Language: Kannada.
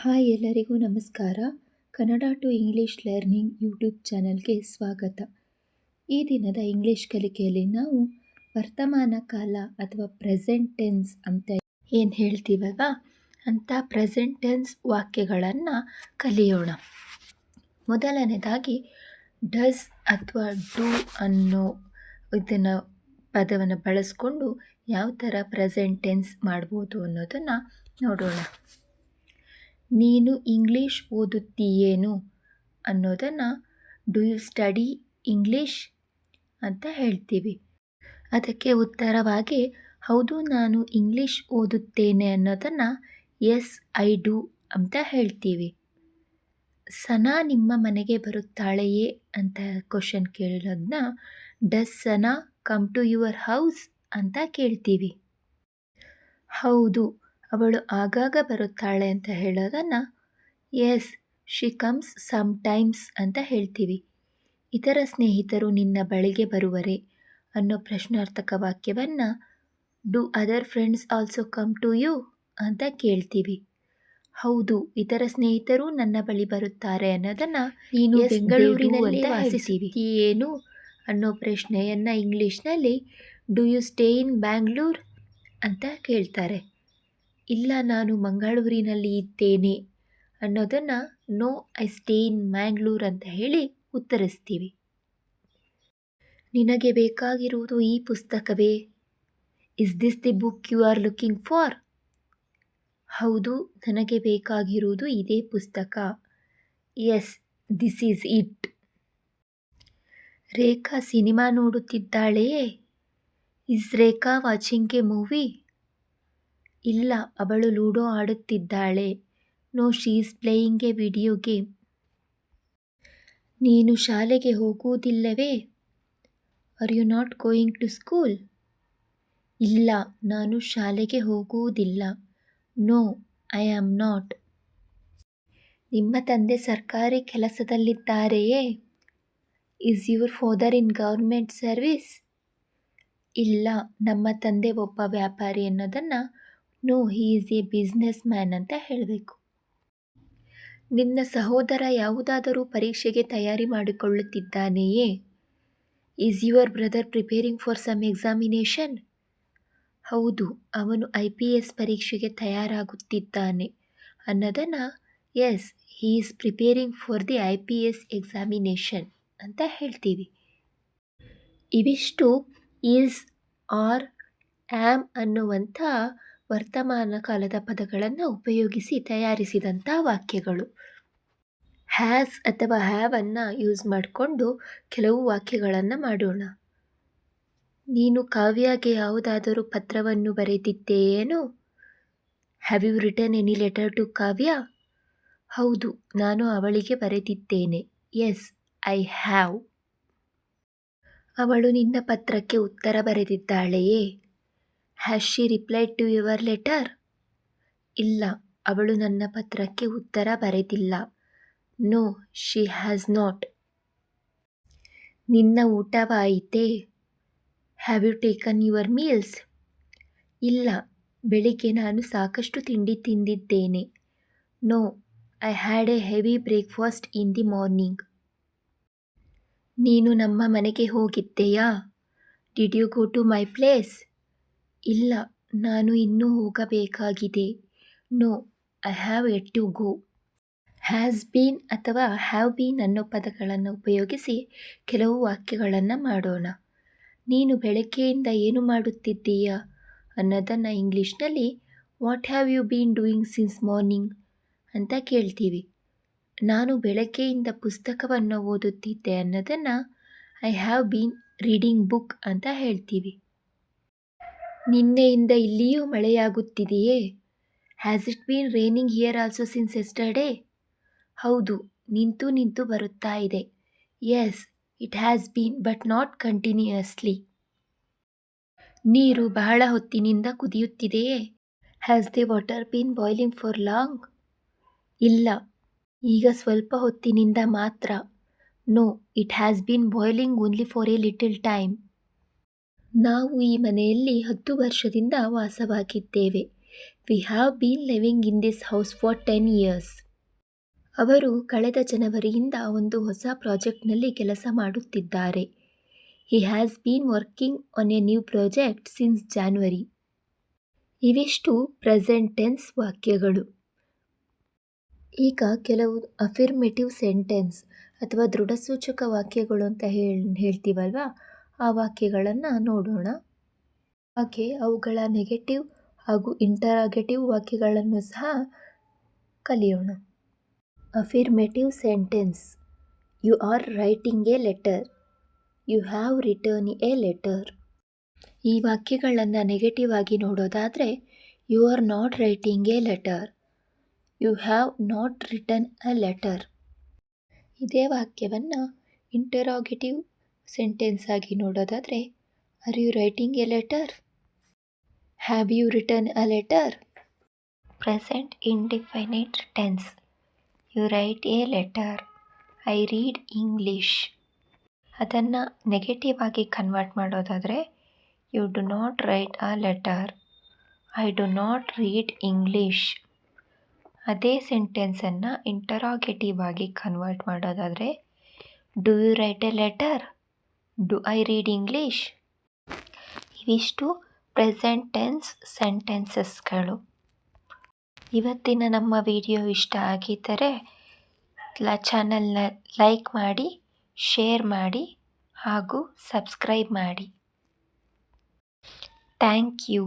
ಹಾಯ್ ಎಲ್ಲರಿಗೂ ನಮಸ್ಕಾರ. Kannada to English learning YouTube ಚಾನಲ್ಗೆ ಸ್ವಾಗತ. ಈ ದಿನದ ಇಂಗ್ಲೀಷ್ ಕಲಿಕೆಯಲ್ಲಿ ನಾವು ವರ್ತಮಾನ ಕಾಲ ಅಥವಾ ಪ್ರೆಸೆಂಟ್ ಟೆನ್ಸ್ ಅಂತ ಏನು ಹೇಳ್ತೀವಲ್ವಾ, ಅಂಥ ಪ್ರೆಸೆಂಟ್ ಟೆನ್ಸ್ ವಾಕ್ಯಗಳನ್ನು ಕಲಿಯೋಣ. ಮೊದಲನೇದಾಗಿ ಡಸ್ ಅಥವಾ ಡೂ ಅನ್ನೋ ಇದನ್ನು ಪದವನ್ನು ಬಳಸ್ಕೊಂಡು ಯಾವ ಥರ ಪ್ರೆಸೆಂಟ್ ಟೆನ್ಸ್ ಮಾಡ್ಬೋದು ಅನ್ನೋದನ್ನು ನೋಡೋಣ. ನೀನು ಇಂಗ್ಲೀಷ್ ಓದುತ್ತೀಯೇನು ಅನ್ನೋದನ್ನು ಡು ಯು ಸ್ಟಡಿ ಇಂಗ್ಲೀಷ್ ಅಂತ ಹೇಳ್ತೀವಿ. ಅದಕ್ಕೆ ಉತ್ತರವಾಗಿ ಹೌದು ನಾನು ಇಂಗ್ಲೀಷ್ ಓದುತ್ತೇನೆ ಅನ್ನೋದನ್ನು ಎಸ್ ಐ ಡು ಅಂತ ಹೇಳ್ತೀವಿ. ಸನಾ ನಿಮ್ಮ ಮನೆಗೆ ಬರುತ್ತಾಳೆಯೇ ಅಂತ ಕ್ವಶನ್ ಕೇಳೋದನ್ನ does Sana come to your house ಅಂತ ಕೇಳ್ತೀವಿ. ಹೌದು ಅವಳು ಆಗಾಗ ಬರುತ್ತಾಳೆ ಅಂತ ಹೇಳೋದನ್ನು yes she comes sometimes ಅಂತ ಹೇಳ್ತೀವಿ. ಇತರ ಸ್ನೇಹಿತರು ನಿನ್ನ ಬಳಿಗೆ ಬರುವರೆ ಅನ್ನೋ ಪ್ರಶ್ನಾರ್ಥಕ ವಾಕ್ಯವನ್ನು do other friends also come to you ಅಂತ ಕೇಳ್ತೀವಿ. ಹೌದು ಇತರ ಸ್ನೇಹಿತರು ನನ್ನ ಬಳಿ ಬರುತ್ತಾರೆ ಅನ್ನೋದನ್ನು ನೀನು ಬೆಂಗಳೂರಿನಲ್ಲಿ ವಾಸಿಸ್ತೀವಿ ಏನು ಅನ್ನೋ ಪ್ರಶ್ನೆಯನ್ನು ಇಂಗ್ಲೀಷ್ನಲ್ಲಿ do you stay in Bangalore ಅಂತ ಕೇಳ್ತಾರೆ. ಇಲ್ಲ ನಾನು ಮಂಗಳೂರಿನಲ್ಲಿ ಇದ್ದೇನೆ ಅನ್ನೋದನ್ನು no I stay in Mangalore ಅಂತ ಹೇಳಿ ಉತ್ತರಿಸ್ತೀವಿ. ನಿನಗೆ ಬೇಕಾಗಿರುವುದು ಈ ಪುಸ್ತಕವೇ? Is this the book you are looking for? ಹೌದು ನನಗೆ ಬೇಕಾಗಿರುವುದು ಇದೇ ಪುಸ್ತಕ. Yes this is it. Rekha cinema ನೋಡುತ್ತಿದ್ದಾಳೆಯೇ? Is Rekha watching a movie? ಇಲ್ಲ ಅವಳು ಲೂಡೋ ಆಡುತ್ತಿದ್ದಾಳೆ. No she is playing a video game. ನೀನು ಶಾಲೆಗೆ ಹೋಗುವುದಿಲ್ಲವೇ? Are you not going to school? ಇಲ್ಲ ನಾನು ಶಾಲೆಗೆ ಹೋಗುವುದಿಲ್ಲ. No I am not. ನಿಮ್ಮ ತಂದೆ ಸರ್ಕಾರಿ ಕೆಲಸದಲ್ಲಿದ್ದಾರೆಯೇ? Is your father in government service? ಇಲ್ಲ ನಮ್ಮ ತಂದೆ ಒಬ್ಬ ವ್ಯಾಪಾರಿ ಅನ್ನೋದನ್ನು no he is a businessman ಅಂತ ಹೇಳಬೇಕು. ನಿನ್ನ ಸಹೋದರ ಯಾವುದಾದರೂ ಪರೀಕ್ಷೆಗೆ ತಯಾರಿ ಮಾಡಿಕೊಳ್ಳುತ್ತಿದ್ದಾನೆಯೇ? Is your brother preparing for some examination? ಹೌದು ಅವನು IPS ಪರೀಕ್ಷೆಗೆ ತಯಾರಾಗುತ್ತಿದ್ದಾನೆ ಅನ್ನೋದನ್ನು yes he is preparing for the IPS examination ಅಂತ ಹೇಳ್ತೀವಿ. ಇವಿಷ್ಟು ಈಸ್ ಆರ್ ಆ್ಯಮ್ ಅನ್ನುವಂಥ ವರ್ತಮಾನ ಕಾಲದ ಪದಗಳನ್ನು ಉಪಯೋಗಿಸಿ ತಯಾರಿಸಿದಂಥ ವಾಕ್ಯಗಳು. ಹ್ಯಾಸ್ ಅಥವಾ ಹ್ಯಾವನ್ನು ಯೂಸ್ ಮಾಡಿಕೊಂಡು ಕೆಲವು ವಾಕ್ಯಗಳನ್ನು ಮಾಡೋಣ. ನೀನು ಕಾವ್ಯಗೆ ಯಾವುದಾದರೂ ಪತ್ರವನ್ನು ಬರೆದಿದ್ದೆಯೇನು? Have you written any letter to Kavya? ಹೌದು ನಾನು ಅವಳಿಗೆ ಬರೆದಿದ್ದೇನೆ. Yes I have. ಅವಳು ನಿನ್ನ ಪತ್ರಕ್ಕೆ ಉತ್ತರ ಬರೆದಿದ್ದಾಳೆಯೇ? Has she replied to your letter? ಇಲ್ಲ ಅವಳು ನನ್ನ ಪತ್ರಕ್ಕೆ ಉತ್ತರ ಬರೆದಿಲ್ಲ. No she has not. ನಿನ್ನ ಊಟವಾಯಿತೇ? Have you taken your meals? ಇಲ್ಲ ಬೆಳಿಗ್ಗೆ ನಾನು ಸಾಕಷ್ಟು ತಿಂಡಿ ತಿಂದಿದ್ದೇನೆ. No I had a heavy breakfast in the morning. ನೀನು ನಮ್ಮ ಮನೆಗೆ ಹೋಗಿದ್ದೆಯಾ? Did you go to my place? ಇಲ್ಲ ನಾನು ಇನ್ನೂ ಹೋಗಬೇಕಾಗಿದೆ. No I have yet to go. Has been ಅಥವಾ ಹ್ಯಾವ್ ಬೀನ್ ಅನ್ನೋ ಪದಗಳನ್ನು ಉಪಯೋಗಿಸಿ ಕೆಲವು ವಾಕ್ಯಗಳನ್ನು ಮಾಡೋಣ. ನೀನು ಬೆಳಗ್ಗೆಯಿಂದ ಏನು ಮಾಡುತ್ತಿದ್ದೀಯಾ ಅನ್ನೋದನ್ನು ಇಂಗ್ಲೀಷ್ನಲ್ಲಿ what have you been doing since morning ಅಂತ ಕೇಳ್ತೀವಿ. ನಾನು ಬೆಳಗ್ಗೆಯಿಂದ ಪುಸ್ತಕವನ್ನು ಓದುತ್ತಿದ್ದೆ ಅನ್ನೋದನ್ನು I have been reading book ಅಂತ ಹೇಳ್ತೀವಿ. ನಿನ್ನೆಯಿಂದ ಇಲ್ಲಿಯೂ ಮಳೆಯಾಗುತ್ತಿದೆಯೇ? Has it been raining here also since yesterday? ಹೌದು ನಿಂತು ನಿಂತು ಬರುತ್ತಾ ಇದೆ. Yes it has been but not continuously. ನೀರು ಬಹಳ ಹೊತ್ತಿನಿಂದ ಕುದಿಯುತ್ತಿದೆಯೇ? Has the water been boiling for long? ಇಲ್ಲ ಈಗ ಸ್ವಲ್ಪ ಹೊತ್ತಿನಿಂದ ಮಾತ್ರ. No it has been boiling only for a little time. ನಾವು ಈ ಮನೆಯಲ್ಲಿ 10 ವರ್ಷದಿಂದ ವಾಸವಾಗಿದ್ದೇವೆ. We have been living in this house for 10 years. ಅವರು ಕಳೆದ ಜನವರಿಯಿಂದ ಒಂದು ಹೊಸ ಪ್ರಾಜೆಕ್ಟ್ನಲ್ಲಿ ಕೆಲಸ ಮಾಡುತ್ತಿದ್ದಾರೆ. He has been working on a new project since January. ಇವಿಷ್ಟು ಪ್ರೆಸೆಂಟ್ ಟೆನ್ಸ್ ವಾಕ್ಯಗಳು. ಈಗ ಕೆಲವು ಅಫಿರ್ಮೇಟಿವ್ ಸೆಂಟೆನ್ಸ್ ಅಥವಾ ದೃಢಸೂಚಕ ವಾಕ್ಯಗಳು ಅಂತ ಹೇಳ್ತೀವಲ್ವಾ, ಆ ವಾಕ್ಯಗಳನ್ನು ನೋಡೋಣ. ಹಾಗೆ ಅವುಗಳ ನೆಗೆಟಿವ್ ಹಾಗೂ ಇಂಟರಾಗೇಟಿವ್ ವಾಕ್ಯಗಳನ್ನು ಸಹ ಕಲಿಯೋಣ. Affirmative sentence: you are writing a letter. You have written a letter. ಈ ವಾಕ್ಯಗಳನ್ನು ನೆಗೆಟಿವ್ ಆಗಿ ನೋಡೋದಾದರೆ, you are not writing a letter. You have not written a letter. ಇದೇ ವಾಕ್ಯವನ್ನು ಇಂಟರಾಗೇಟಿವ್ ಸೆಂಟೆನ್ಸ್ ಆಗಿ ನೋಡೋದಾದರೆ, are you writing a letter? Have you written a letter? Present indefinite tense: you write a letter. I read English. ಅದನ್ನು ನೆಗೆಟಿವ್ ಆಗಿ ಕನ್ವರ್ಟ್ ಮಾಡೋದಾದರೆ, you do not write a letter. I do not read English. ಅದೇ ಸೆಂಟೆನ್ಸನ್ನು ಇಂಟರಾಗೇಟಿವ್ ಆಗಿ ಕನ್ವರ್ಟ್ ಮಾಡೋದಾದರೆ, do you write a letter? Do I read English? ಇವಿಷ್ಟು ಪ್ರೆಸೆಂಟ್ ಟೆನ್ಸ್ ಸೆಂಟೆನ್ಸಸ್ಗಳು. ಇವತ್ತಿನ ನಮ್ಮ ವಿಡಿಯೋ ಇಷ್ಟ ಆಗಿದ್ದರೆ ಚಾನಲ್ನ ಲೈಕ್ ಮಾಡಿ, ಶೇರ್ ಮಾಡಿ ಹಾಗೂ ಸಬ್ಸ್ಕ್ರೈಬ್ ಮಾಡಿ. Thank you.